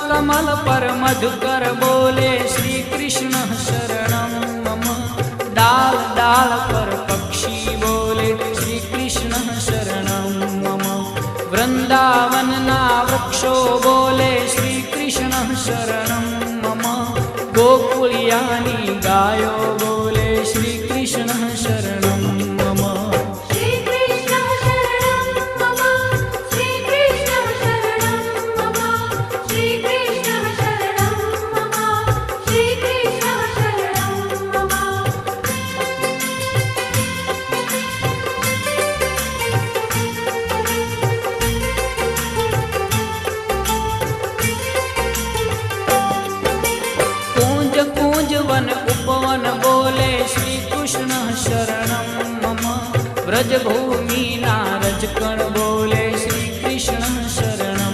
कमल पर मधुकर बोले श्री कृष्ण शरणं मम। डाल डाल पर पक्षी बोले श्री कृष्ण शरणं मम। वृंदावन ना वृक्षो बोले श्री कृष्ण शरणं मम। गोकुलियानी गायो बोले श्री कृष्ण शरणं मम। श्री कृष्ण शरणं मम। श्री कृष्ण शरणं मम। श्री कृष्ण शरणं मम। श्री कृष्ण शरणं मम। कूंज कूंज वन उपवन बोले श्री कृष्ण शरणं मम। व्रज भूमि नारज कण